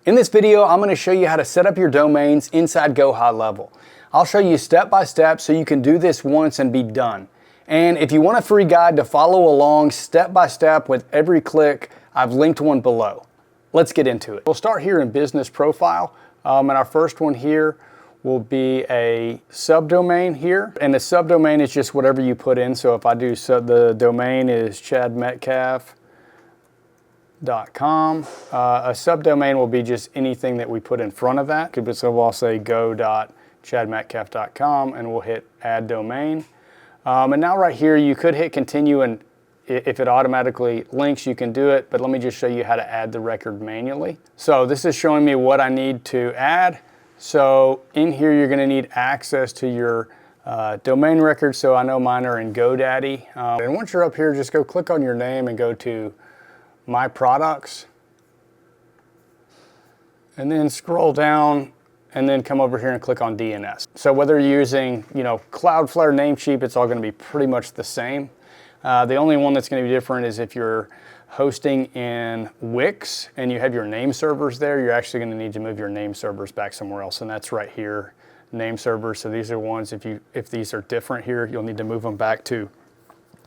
In this video, I'm going to show you how to set up your domains inside GoHighLevel. I'll show you step by step so you can do this once and be done. And if you want a free guide to follow along step by step with every click, I've linked one below. Let's get into it. We'll start here in Business Profile, and our first one here will be a subdomain here. And the subdomain is just whatever you put in. So if I do, the domain is chadmetcalf.com. A subdomain will be just anything that we put in front of that. So I'll say go.chadmetcalf.com and we'll hit add domain. And now right here you could hit continue, and if it automatically links you can do it, but let me just show you how to add the record manually. So this is showing me what I need to add. So in here you're going to need access to your domain records. So I know mine are in GoDaddy. And once you're up here, just go click on your name and go to My Products. And then scroll down and then come over here and click on DNS. So whether you're using, Cloudflare, Namecheap, it's all going to be pretty much the same. The only one that's going to be different is if you're hosting in Wix and you have your name servers there, you're actually going to need to move your name servers back somewhere else, and that's right here, name servers. So these are ones, if these are different here, you'll need to move them back to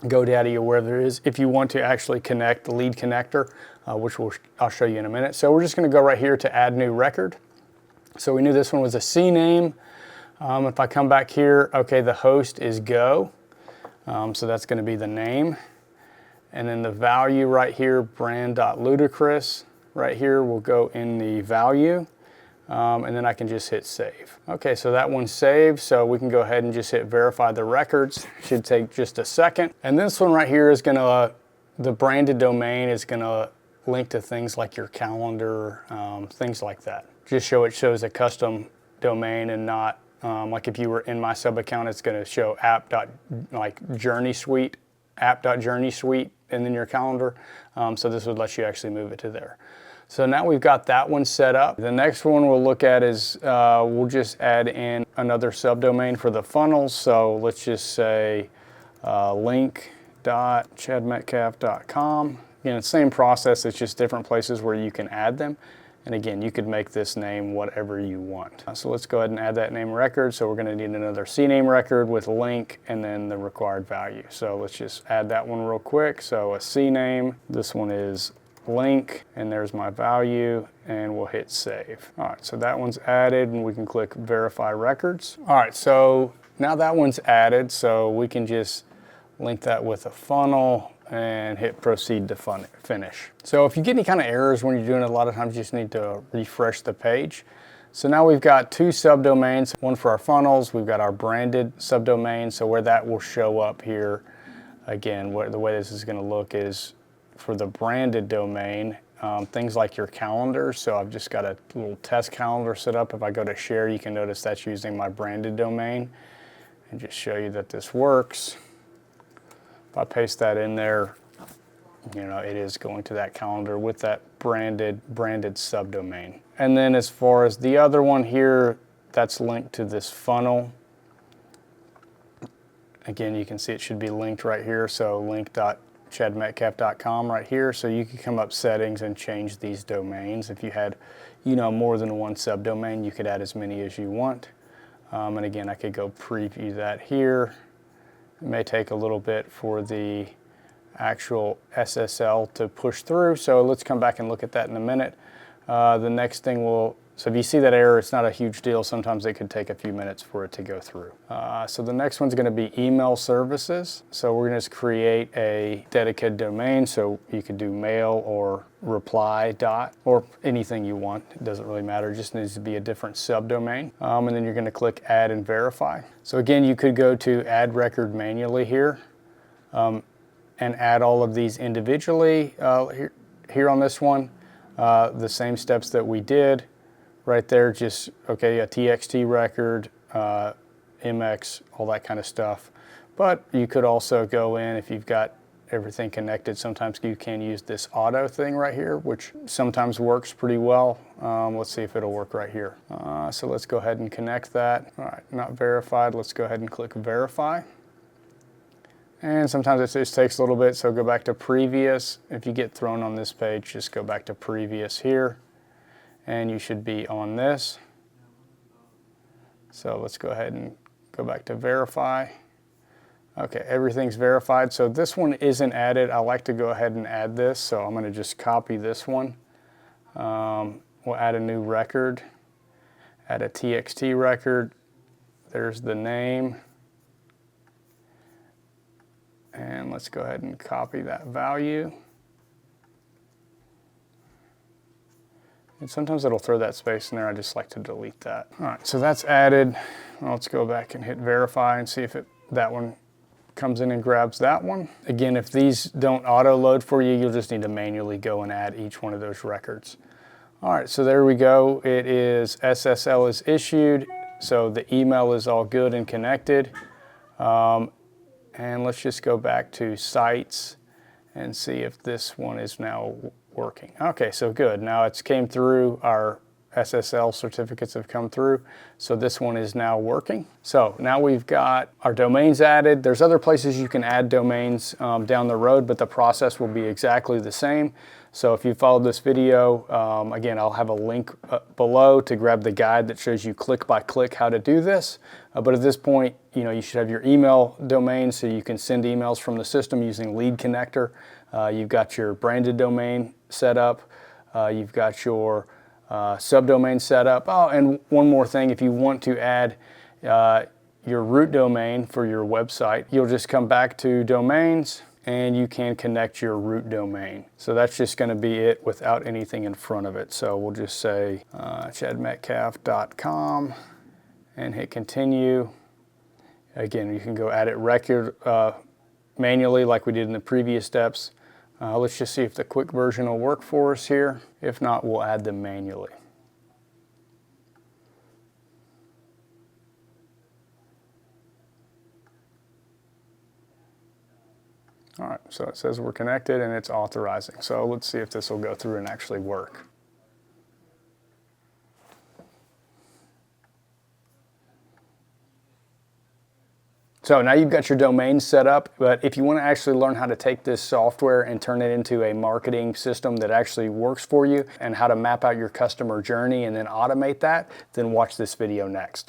GoDaddy or wherever it is if you want to actually connect the lead connector, which I'll show you in a minute. So we're just going to go right here to add new record. So we knew this one was a CNAME. If I come back here, okay, the host is Go. So that's going to be the name. And then the value right here, brand.ludicrous, right here will go in the value. And then I can just hit save. Okay, so that one's saved. So we can go ahead and just hit verify the records. Should take just a second. And this one right here is going to, the branded domain is going to link to things like your calendar, things like that. Just it shows a custom domain and not like if you were in my sub account, it's going to show app.journeysuite, app.journeysuite, and then your calendar. So this would let you actually move it to there. So now we've got that one set up. The next one we'll look at is we'll just add in another subdomain for the funnels. So let's just say link.chadmetcalf.com. Again, it's the same process, it's just different places where you can add them. And again, you could make this name whatever you want. So let's go ahead and add that name record. So we're going to need another CNAME record with link and then the required value. So let's just add that one real quick. So a CNAME, this one is link, and there's my value, and we'll hit save. All right, so that one's added, and we can click verify records. All right, so now that one's added, so we can just link that with a funnel and hit proceed to finish. So if you get any kind of errors when you're doing it, a lot of times you just need to refresh the page. So now we've got two subdomains, one for our funnels, we've got our branded subdomain, so where that will show up here, again, the way this is going to look is for the branded domain, things like your calendar. So I've just got a little test calendar set up. If I go to share, you can notice that's using my branded domain, and just show you that this works. If I paste that in there, it is going to that calendar with that branded subdomain. And then as far as the other one here, that's linked to this funnel. Again, you can see it should be linked right here. So link.chadmetcalf.com right here. So you can come up settings and change these domains. If you had, more than one subdomain, you could add as many as you want. And again, I could go preview that here. It may take a little bit for the actual SSL to push through, so let's come back and look at that in a minute. The next thing so if you see that error, it's not a huge deal. Sometimes it could take a few minutes for it to go through. So the next one's going to be email services. So we're going to create a dedicated domain, so you could do mail or reply dot or anything you want. It doesn't really matter. It just needs to be a different subdomain. And then you're going to click add and verify. So again, you could go to add record manually here and add all of these individually here on this one. The same steps that we did. Right there, just, okay, a TXT record, MX, all that kind of stuff. But you could also go in, if you've got everything connected, sometimes you can use this auto thing right here, which sometimes works pretty well. Let's see if it'll work right here. So let's go ahead and connect that. All right, not verified. Let's go ahead and click verify. And sometimes it just takes a little bit, so go back to previous. If you get thrown on this page, just go back to previous here. and you should be on this. So let's go ahead and go back to verify. Okay, everything's verified. So this one isn't added. I like to go ahead and add this. So I'm going to just copy this one. We'll add a new record, add a TXT record. There's the name. And let's go ahead and copy that value. And sometimes it'll throw that space in there. I just like to delete that. All right, so that's added. Well, let's go back and hit verify and see if that one comes in and grabs that one. Again, if these don't auto load for you, you'll just need to manually go and add each one of those records. All right, so there we go. It is SSL is issued. So the email is all good and connected. And let's just go back to sites and see if this one is now working. Okay, so good. Now it's came through, our SSL certificates have come through. So this one is now working. So now we've got our domains added. There's other places you can add domains down the road, but the process will be exactly the same. So if you followed this video, again, I'll have a link below to grab the guide that shows you click by click how to do this. But at this point, you should have your email domain so you can send emails from the system using Lead Connector. You've got your branded domain set up. You've got your subdomain set up. Oh, and one more thing, if you want to add your root domain for your website, you'll just come back to domains and you can connect your root domain. So that's just going to be it without anything in front of it. So we'll just say chadmetcalf.com and hit continue. Again, you can go add it record manually like we did in the previous steps. Let's just see if the quick version will work for us here. If not, we'll add them manually. All right, so it says we're connected and it's authorizing. So let's see if this will go through and actually work. So now you've got your domain set up, but if you want to actually learn how to take this software and turn it into a marketing system that actually works for you and how to map out your customer journey and then automate that, then watch this video next.